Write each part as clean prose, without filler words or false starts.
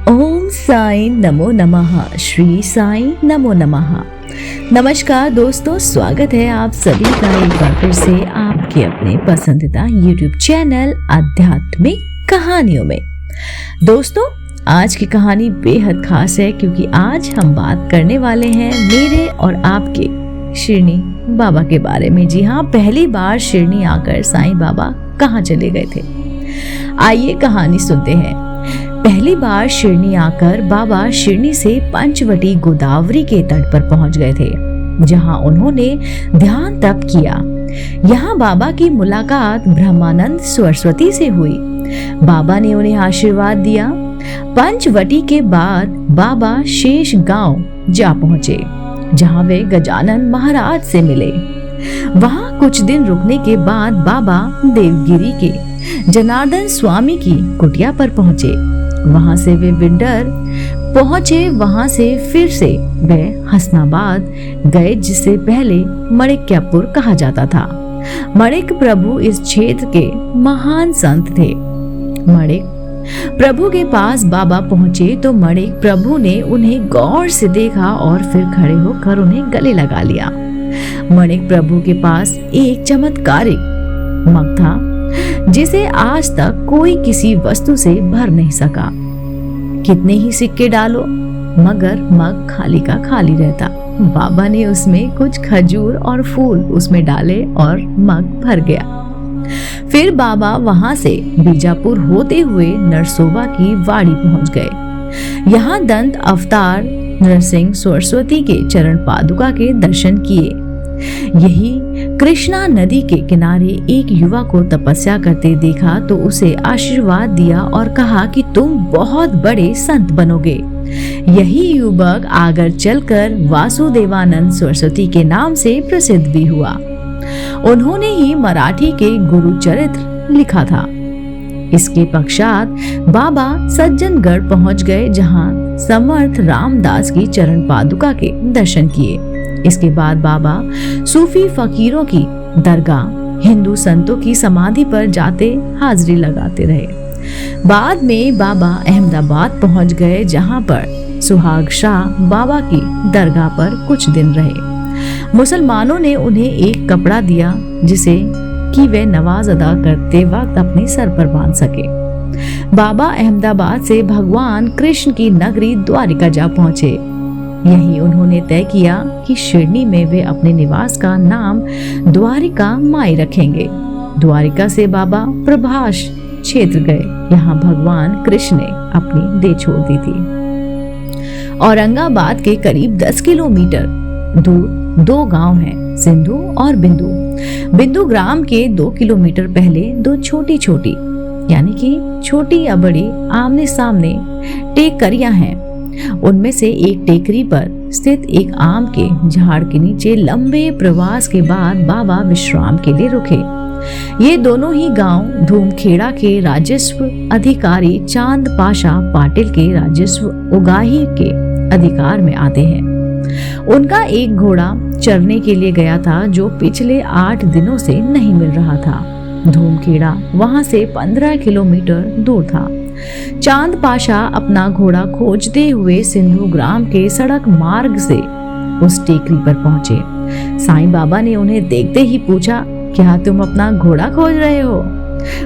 ओम साई नमो नमः। श्री साई नमो नमः। नमस्कार दोस्तों, स्वागत है आप सभी का एक बार फिर से आपके अपने पसंदीदा YouTube चैनल आध्यात्मिक कहानियों में। दोस्तों, आज की कहानी बेहद खास है क्योंकि आज हम बात करने वाले हैं मेरे और आपके शिरडी बाबा के बारे में। जी हाँ, पहली बार शिरडी आकर साईं बाबा कहाँ चले गए थे, आइए कहानी सुनते हैं। पहली बार शिरडी आकर बाबा शिरडी से पंचवटी गोदावरी के तट पर पहुंच गए थे, जहां उन्होंने ध्यान तप किया। यहाँ बाबा की मुलाकात ब्रह्मानंद सरस्वती से हुई। बाबा ने उन्हें आशीर्वाद दिया। पंचवटी के बाद बाबा शेष गांव जा पहुंचे, जहां वे गजानन महाराज से मिले। वहां कुछ दिन रुकने के बाद बाबा देवगिरी के जनार्दन स्वामी की कुटिया पर पहुंचे। वहां से वे विंडर पहुंचे। वहां से फिर से वे हसनाबाद गए, जिसे पहले मणिक्यपुर कहा जाता था। मणिक प्रभु इस क्षेत्र के महान संत थे। मणिक प्रभु के पास बाबा पहुंचे तो मणिक प्रभु ने उन्हें गौर से देखा और फिर खड़े होकर उन्हें गले लगा लिया। मणिक प्रभु के पास एक चमत्कारिक मग था, जिसे आज तक कोई किसी वस्तु से भर नहीं सका। कितने ही सिक्के डालो मगर मग खाली का खाली रहता। बाबा ने उसमें कुछ खजूर और फूल उसमें डाले और मग भर गया। फिर बाबा वहां से बीजापुर होते हुए नरसोबा की वाड़ी पहुंच गए। यहाँ दंत अवतार नरसिंह सरस्वती के चरण पादुका के दर्शन किए। यही कृष्णा नदी के किनारे एक युवा को तपस्या करते देखा तो उसे आशीर्वाद दिया और कहा कि तुम बहुत बड़े संत बनोगे। यही युवक आगे चलकर वासुदेवानंद सरस्वती के नाम से प्रसिद्ध भी हुआ। उन्होंने ही मराठी के गुरुचरित्र लिखा था। इसके पश्चात बाबा सज्जनगढ़ पहुंच गए, जहां समर्थ रामदास की चरण पादुका के दर्शन किए। इसके बाद बाबा सूफी फकीरों की दरगाह, हिंदू संतों की समाधि पर जाते हाजिरी लगाते रहे। बाद में बाबा अहमदाबाद पहुंच गए, जहां पर सुहाग शाह बाबा की दरगाह पर कुछ दिन रहे। मुसलमानों ने उन्हें एक कपड़ा दिया जिसे कि वे नमाज अदा करते वक्त अपने सर पर बांध सके। बाबा अहमदाबाद से भगवान कृष्ण की नगरी द्वारिका जा पहुंचे। यही उन्होंने तय किया कि शिरडी में वे अपने निवास का नाम द्वारिका माई रखेंगे। द्वारिका से बाबा प्रभास क्षेत्र गए। यहाँ भगवान कृष्ण ने अपनी देह छोड़ दी थी। औरंगाबाद के करीब 10 किलोमीटर दूर दो गांव हैं, सिंधु और बिंदु। बिंदु ग्राम के 2 किलोमीटर पहले दो छोटी छोटी यानी कि छोटी या बड़ी आमने सामने टेकरियां हैं। उनमें से एक टेकरी पर स्थित एक आम के झाड़ के नीचे लंबे प्रवास के बाद बाबा विश्राम के लिए रुके। ये दोनों ही गांव धूमखेड़ा के राजस्व अधिकारी चांद पाशा पाटिल के राजस्व उगाही के अधिकार में आते हैं। उनका एक घोड़ा चरने के लिए गया था, जो पिछले 8 दिनों से नहीं मिल रहा था। धूमखेड़ा वहां से 15 किलोमीटर दूर था। चांद पाशा अपना घोड़ा खोजते हुए सिंधु ग्राम के सड़क मार्ग से उस टेकरी पर पहुंचे। साईं बाबा ने उन्हें देखते ही पूछा, क्या तुम अपना घोड़ा खोज रहे हो?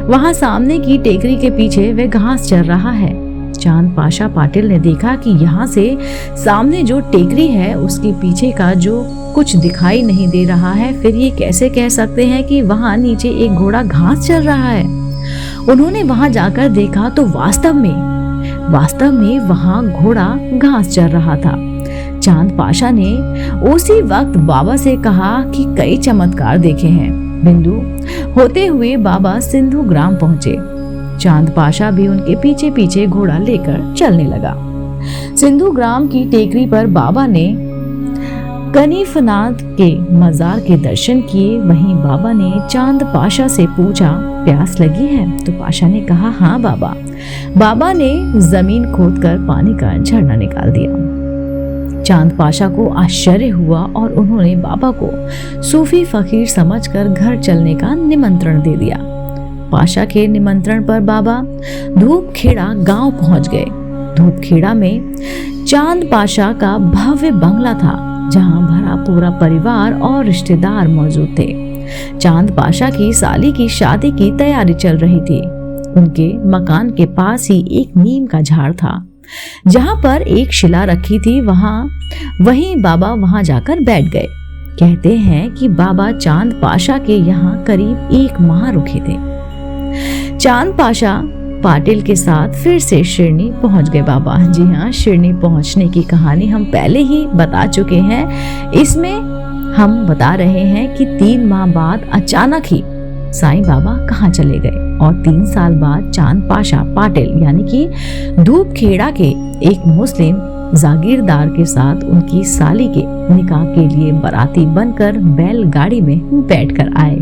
वहां सामने की टेकरी के पीछे वे घास चर रहा है। चांद पाशा पाटिल ने देखा कि यहाँ से सामने जो टेकरी है उसके पीछे का जो कुछ दिखाई नहीं दे रहा है, फिर ये कैसे कह सकते हैं कि वहां नीचे एक घोड़ा घास चर रहा है? उन्होंने वहां जाकर देखा तो वास्तव में वहां घोड़ा घास चर रहा था। चांद पाशा ने उसी वक्त बाबा से कहा कि कई चमत्कार देखे हैं। बिंदु होते हुए बाबा सिंधु ग्राम पहुंचे। चांद पाशा भी उनके पीछे पीछे घोड़ा लेकर चलने लगा। सिंधु ग्राम की टेकरी पर बाबा ने कनीफनाथ के मजार के दर्शन किए। वहीं बाबा ने चांद पाशा से पूछा, प्यास लगी है? तो पाशा ने कहा, हाँ बाबा। बाबा ने जमीन खोदकर पानी का झरना निकाल दिया। चांद पाशा को आश्चर्य हुआ और उन्होंने बाबा को सूफी फकीर समझकर घर चलने का निमंत्रण दे दिया। पाशा के निमंत्रण पर बाबा धूपखेड़ा गांव पहुंच गए। धूपखेड़ा में चांद पाशा का भव्य बंगला था, जहां भरा पूरा परिवार और रिश्तेदार मौजूद थे। चांद पाशा की साली की शादी की तैयारी चल रही थी। उनके मकान के पास ही एक नीम का झाड़ था, जहां पर एक शिला रखी थी। वहीं बाबा वहां जाकर बैठ गए। कहते हैं कि बाबा चांद पाशा के यहाँ करीब 1 माह रुके थे। चांद पाशा पाटिल के साथ फिर से शिरनी पहुंच गए बाबा। जी हाँ, शिरनी पहुंचने की कहानी हम पहले ही बता चुके हैं। इसमें हम बता रहे हैं कि 3 माह बाद अचानक ही साईं बाबा कहाँ चले गए और 3 साल बाद चांद पाशा पाटिल यानी कि धूपखेड़ा के एक मुस्लिम जागीरदार के साथ उनकी साली के निकाह के लिए बाराती बनकर बैलगाड़ी में बैठकर आए।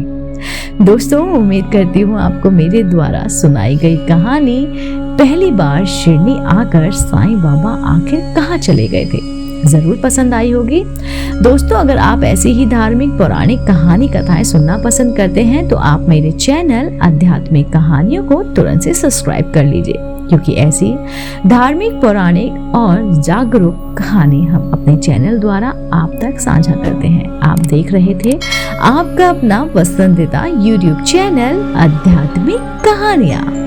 दोस्तों, उम्मीद करती हूँ आपको मेरे द्वारा सुनाई गई कहानी पहली बार शिरनी आकर साईं बाबा आखिर कहाँ चले गए थे जरूर पसंद आई होगी। दोस्तों, अगर आप ऐसी ही धार्मिक पौराणिक कहानी कथाएं सुनना पसंद करते हैं तो आप मेरे चैनल आध्यात्मिक कहानियों को तुरंत से सब्सक्राइब कर लीजिए, क्योंकि ऐसी धार्मिक पौराणिक और जागरूक कहानी हम अपने चैनल द्वारा आप तक साझा करते हैं। आप देख रहे थे आपका अपना पसंदीदा YouTube चैनल आध्यात्मिक कहानियां।